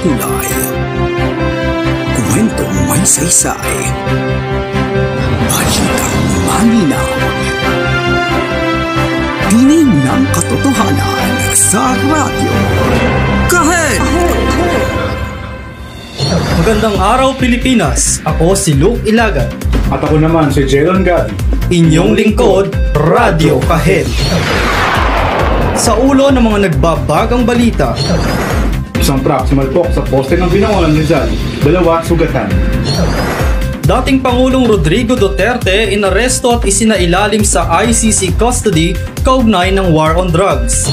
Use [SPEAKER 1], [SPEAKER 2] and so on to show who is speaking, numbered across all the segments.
[SPEAKER 1] makulay. Kwentong may saysay. Balitang malinaw. Tinig ng katotohanan sa radyo. Kahit!
[SPEAKER 2] Magandang araw Pilipinas! Ako si Luke Ilagan.
[SPEAKER 3] At ako naman si Jelon Gabi.
[SPEAKER 2] Inyong lingkod, Radyo Kahit. Sa ulo ng mga nagbabagang balita.
[SPEAKER 3] Isang truck sumalpok sa poste ng Binangonan Rizal. 2 sugatan.
[SPEAKER 2] Dating Pangulong Rodrigo Duterte inaresto at isinailalim sa ICC custody kaugnay ng war on drugs.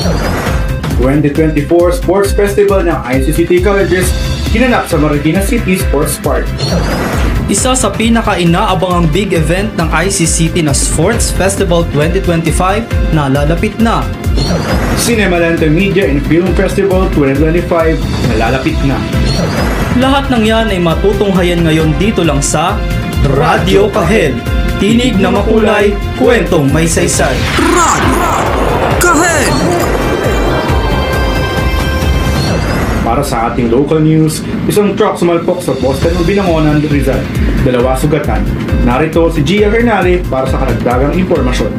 [SPEAKER 3] 2024 Sports Festival ng ICCT Colleges ginanap sa Marikina City Sports Park.
[SPEAKER 2] Isa sa pinaka-inaabangang big event ng ICCT na Sports Festival 2025 na lalapit na.
[SPEAKER 3] Cinemalente Media and Film Festival 2025 na lalapit na.
[SPEAKER 2] Lahat ng yan ay matutunghayan ngayon dito lang sa Radyo Kahit. Tinig na makulay, kwentong may saysay.
[SPEAKER 1] Radyo Kahit!
[SPEAKER 3] Para sa ating local news, isang truck sumalpok sa poste ng Binangonan Rizal. 2 sugatan. Narito si Gia Hernale para sa karagdagang impormasyon.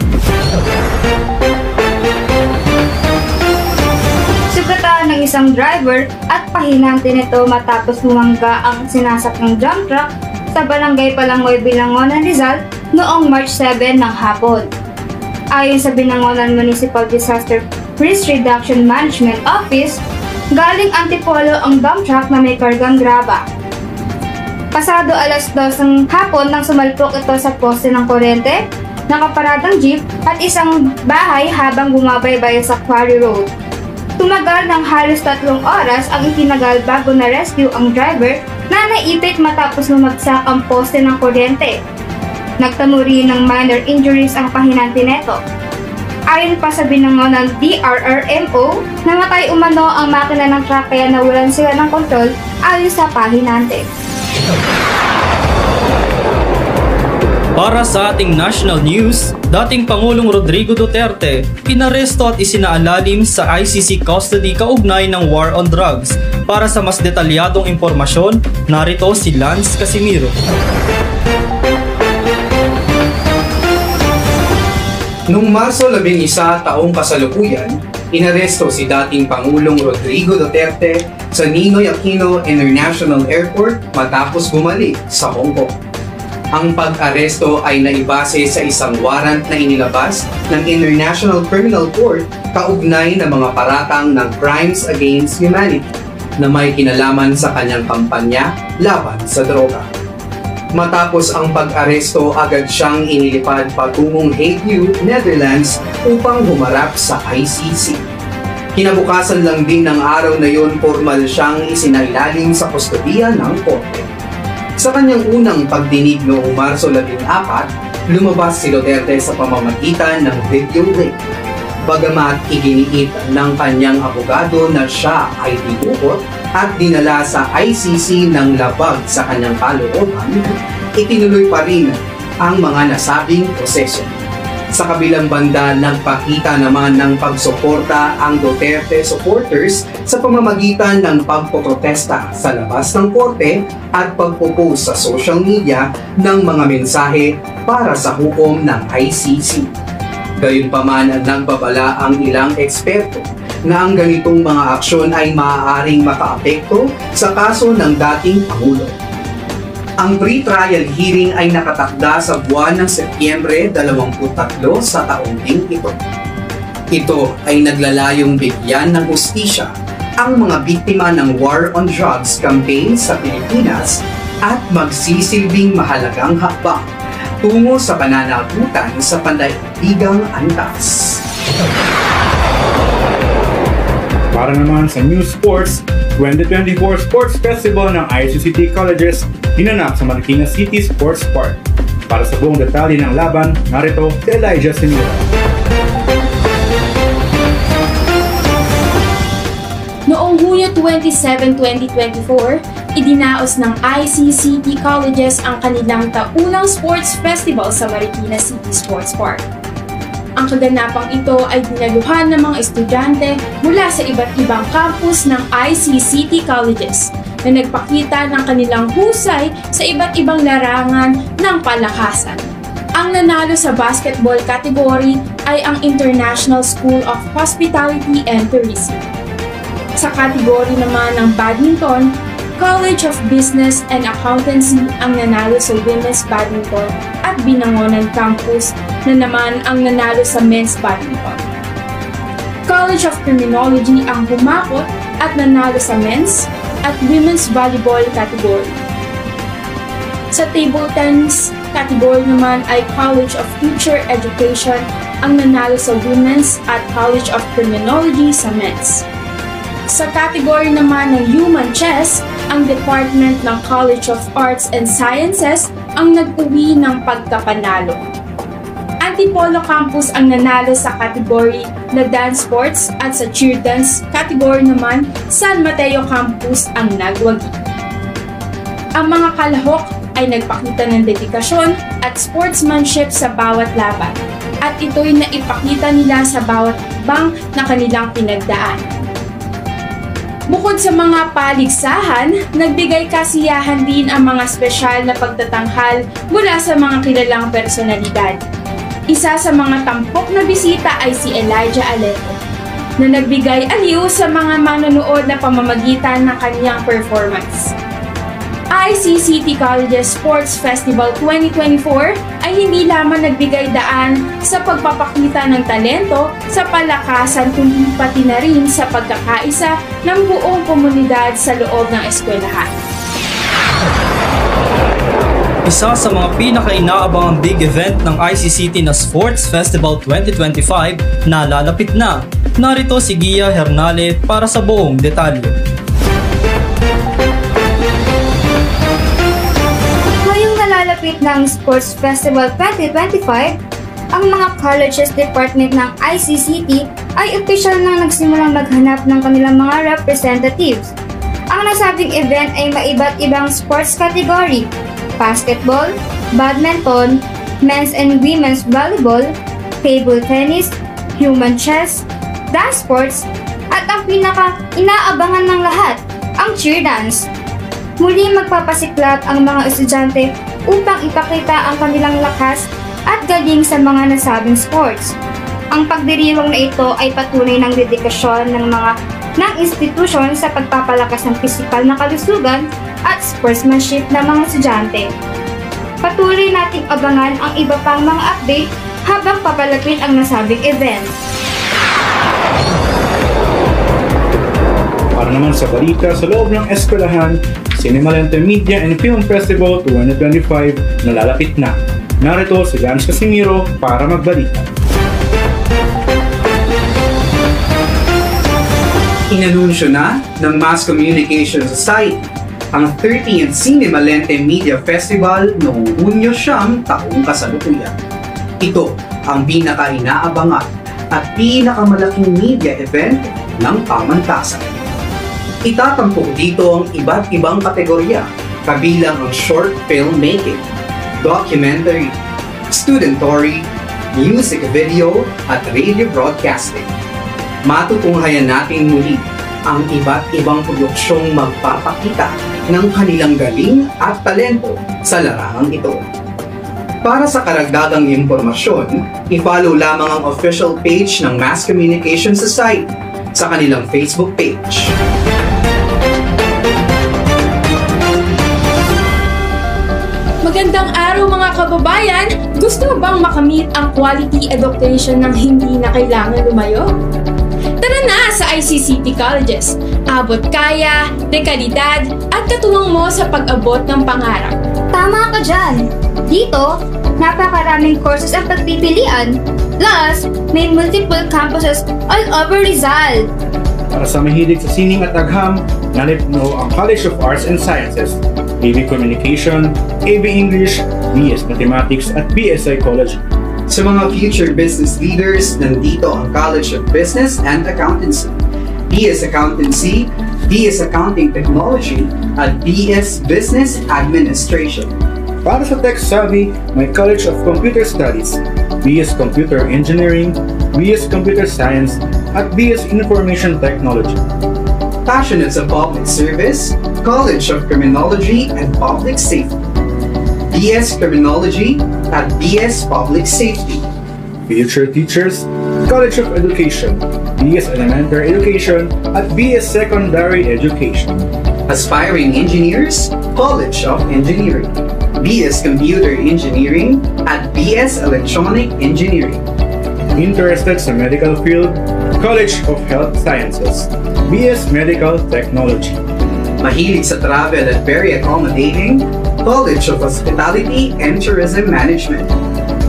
[SPEAKER 4] Sugatan ng isang driver at pahinante nito matapos bumangga ang sinasakyang dump truck sa Barangay Palangoy, Binangonan, Rizal noong March 7 ng hapon. Ayon sa Binangonan Municipal Disaster Risk Reduction Management Office, galing Antipolo ang dump truck na may kargang graba. Pasado alas 2 ng hapon nang sumalpok ito sa poste ng kuryente, nakaparadang jeep at isang bahay habang bumabaybay sa Quarry Road. Tumagal ng halos 3 oras ang itinagal bago na-rescue ang driver na naipit matapos lumagsak ang poste ng kuryente. Nagtamo rin ng minor injuries ang pahinante neto. Ayon pa sa Binangonan DRRMO, namatay umano ang makina ng truck kaya nawalan sila ng kontrol ayon sa pahinante.
[SPEAKER 2] Para sa ating national news, dating Pangulong Rodrigo Duterte inaresto at isinaalalim sa ICC custody kaugnay ng war on drugs. Para sa mas detalyadong impormasyon, narito si Lance Casimiro.
[SPEAKER 5] Noong Marso 11 taong kasalukuyan, inaresto si dating Pangulong Rodrigo Duterte sa Ninoy Aquino International Airport matapos bumalik sa Hong Kong. Ang pag-aresto ay naibase sa isang warrant na inilabas ng International Criminal Court kaugnay ng mga paratang ng Crimes Against Humanity na may kinalaman sa kanyang kampanya laban sa droga. Matapos ang pag-aresto, agad siyang inilipad patungong Hague, Netherlands upang humarap sa ICC. Kinabukasan lang din ng araw na yon, formal siyang isinailalim sa kustodiya ng korte. Sa kanyang unang pagdinig noong Marso 14, lumabas si Duterte sa pamamagitan ng video link. Bagamat iginiit ng kanyang abogado na siya ay dinukot at dinala sa ICC ng labag sa kanyang kalooban, itinuloy pa rin ang mga nasabing proseso. Sa kabilang banda, nagpakita naman ng pagsuporta ang Duterte supporters sa pamamagitan ng pagpoprotesta sa labas ng korte at pagpo-post sa social media ng mga mensahe para sa hukom ng ICC. Gayunpaman, nagbabala ang ilang eksperto na ang ganitong mga aksyon ay maaaring makaapekto sa kaso ng dating Pangulo. Ang pre-trial hearing ay nakatakda sa buwan ng Setyembre 23 sa taong ding ito. Ito ay naglalayong bigyan ng hustisya ang mga biktima ng War on Drugs campaign sa Pilipinas at magsisilbing mahalagang hakbang tungo sa pananagutan sa pandaigdigang antas.
[SPEAKER 3] Para naman sa News Sports, 2024 Sports Festival ng ICCT Colleges ginanap sa Marikina City Sports Park. Para sa buong detalye ng laban, narito si Elijah Sinira.
[SPEAKER 6] Noong Hunyo 27, 2024, idinaos ng ICCT Colleges ang kanilang taunang sports festival sa Marikina City Sports Park. Ang kaganapang ito ay dinaluhan ng mga estudyante mula sa iba't ibang campus ng ICCT colleges na nagpakita ng kanilang husay sa iba't ibang larangan ng palakasan. Ang nanalo sa basketball category ay ang International School of Hospitality and Tourism. Sa kategory naman ng badminton, College of Business and Accountancy ang nanalo sa women's badminton at Binangonan Campus na naman ang nanalo sa men's badminton. College of Criminology ang humakot at nanalo sa men's at women's volleyball category. Sa table tennis category naman ay College of Future Education ang nanalo sa women's at College of Criminology sa men's. Sa category naman ng Human Chess, ang Department ng College of Arts and Sciences ang nag-uwi ng pagkapanalo. Antipolo Campus ang nanalo sa category na Dance Sports at sa Cheer Dance category naman, San Mateo Campus ang nagwagi. Ang mga kalahok ay nagpakita ng dedikasyon at sportsmanship sa bawat laban at ito'y naipakita nila sa bawat bang na kanilang pinagdaan. Bukod sa mga paligsahan, nagbigay kasiyahan din ang mga espesyal na pagtatanghal mula sa mga kilalang personalidad. Isa sa mga tampok na bisita ay si Elijah Alejo, na nagbigay aliw sa mga manonood na pamamagitan ng kanyang performance. ICCT Colleges Sports Festival 2024 ay hindi lamang nagbigay daan sa pagpapakita ng talento sa palakasan kundi pati na rin sa pagkakaisa ng buong komunidad sa loob ng eskwelahan.
[SPEAKER 2] Isa sa mga pinaka-inaabangang big event ng ICCT na Sports Festival 2025 na lalapit na. Narito si Gia Hernale para sa buong detalye.
[SPEAKER 4] Nalalapit ng Sports Festival 2025, ang mga colleges department ng ICCT ay opisyal na nagsimulang maghanap ng kanilang mga representatives. Ang nasabing event ay maiba't ibang sports category: basketball, badminton, men's and women's volleyball, table tennis, human chess, dance sports, at ang pinaka-inaabangan ng lahat, ang cheer dance. Muli magpapasiklab ang mga estudyante upang ipakita ang kanilang lakas at galing sa mga nasabing sports. Ang pagdiriwang na ito ay patunay ng dedikasyon ng institusyon sa pagpapalakas ng pisikal na kalusugan at sportsmanship ng mga estudyante. Patuloy nating abangan ang iba pang mga update habang papalapit ang nasabing event.
[SPEAKER 3] Para naman sa balita sa loob ng eskwelahan, Cinemalente Media and Film Festival 2025 nalalapit na. Narito si Lance Casimiro para magbalita.
[SPEAKER 5] Inanunsyo na ng Mass Communication Society ang 30th Cinemalente Media Festival noong Hunyo 9 taong kasalukuyan. Ito ang pinaka-inaabangan at pinakamalaking media event ng pamantasan. Itatampok dito ang iba't ibang kategorya, kabilang ang short filmmaking, documentary, student-story, music video, at radio broadcasting. Matutunghayan natin muli ang iba't ibang produksyong magpapakita ng kanilang galing at talento sa larangang ito. Para sa karagdagang impormasyon, i-follow lamang ang official page ng Mass Communication Society sa kanilang Facebook page.
[SPEAKER 6] Magandang araw mga kababayan! Gusto mo bang makamit ang quality education ng hindi na kailangan lumayo? Tara na sa ICCT Colleges! Abot kaya, dekalidad, at katuwang mo sa pag-abot ng pangarap.
[SPEAKER 4] Tama ka dyan! Dito, napakaraming courses ang pagpipilian. Plus, may multiple campuses all over Rizal.
[SPEAKER 3] Para sa mahilig sa sining at agham, narito ang College of Arts and Sciences, AB Communication, AB English, BS Mathematics at BS Psychology.
[SPEAKER 5] Sa mga future business leaders, nandito ang College of Business and Accountancy, BS Accountancy, BS Accounting Technology, at BS Business Administration.
[SPEAKER 3] Para sa tech savvy, may College of Computer Studies, BS Computer Engineering, BS Computer Science, at BS Information Technology.
[SPEAKER 5] Passionate sa public service, College of Criminology and Public Safety. BS Criminology at BS Public Safety.
[SPEAKER 3] Future teachers, College of Education, BS Elementary Education, at BS Secondary Education.
[SPEAKER 5] Aspiring engineers, College of Engineering. BS Computer Engineering at BS Electronic Engineering.
[SPEAKER 3] Interested sa medical field, College of Health Sciences, BS Medical Technology.
[SPEAKER 5] Mahilig sa travel at very accommodating, College of Hospitality and Tourism Management.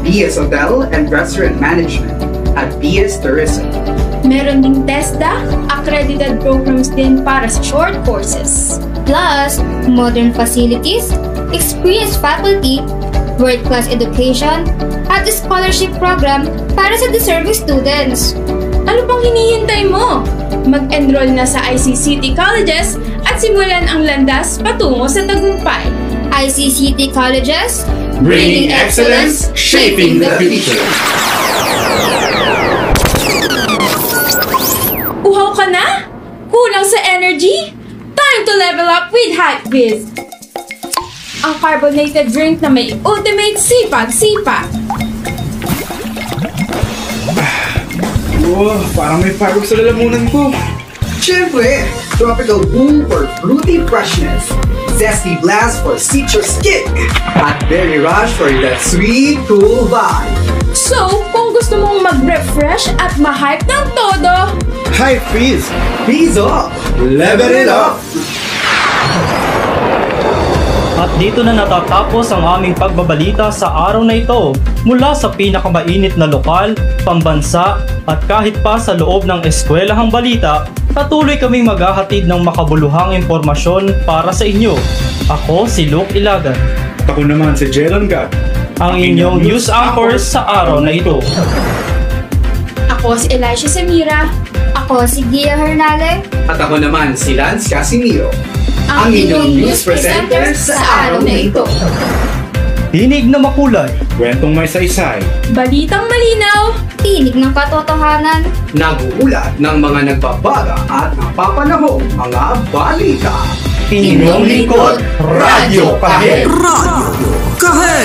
[SPEAKER 5] BS Hotel and Restaurant Management at BS Tourism.
[SPEAKER 6] Meron ding TESDA, accredited programs din para sa short courses.
[SPEAKER 4] Plus, modern facilities, experienced faculty, world-class education, at scholarship program para sa deserving students.
[SPEAKER 6] Ano pang hinihintay mo? Mag-enroll na sa ICCT Colleges at simulan ang landas patungo sa tagumpay.
[SPEAKER 4] ICCT Colleges,
[SPEAKER 5] Bringing excellence, shaping the future.
[SPEAKER 6] Uhaw ka na? Kulang sa energy? Time to level up with Hypebiz! Ang carbonated drink na may ultimate sipag-sipag.
[SPEAKER 3] Wow, parang may fireworks sa lalamunan ko.
[SPEAKER 5] Siyempre, tropical boom for fruity freshness, zesty blast for citrus kick, at berry rush for that sweet, cool vibe.
[SPEAKER 6] So, kung gusto mong mag-refresh at ma-hype ng todo,
[SPEAKER 3] Hi, Fizz!
[SPEAKER 5] Freeze up! Level it up!
[SPEAKER 2] At dito na natatapos ang aming pagbabalita sa araw na ito. Mula sa pinakamainit na lokal, pambansa, at kahit pa sa loob ng eskwelahang balita, patuloy kaming maghahatid ng makabuluhang impormasyon para sa inyo. Ako si Luke Ilagan,
[SPEAKER 3] Ako naman si Jelon Gab.
[SPEAKER 2] ang inyong news anchors sa araw na ito.
[SPEAKER 6] ako si Elisha Samira,
[SPEAKER 4] Ako si Gia Hernale.
[SPEAKER 5] At ako naman si Lance Casimiro, ang inyong news presenter sa araw na ito.
[SPEAKER 2] Tinig na makulay,
[SPEAKER 3] Kwentong may saysay.
[SPEAKER 6] balitang malinaw,
[SPEAKER 4] Tinig ng katotohanan.
[SPEAKER 5] Nag-uulat ng mga nagbabaga at napapanahong mga balita.
[SPEAKER 2] inyong lingkod, Radyo Kahe.
[SPEAKER 1] Radio Kahe!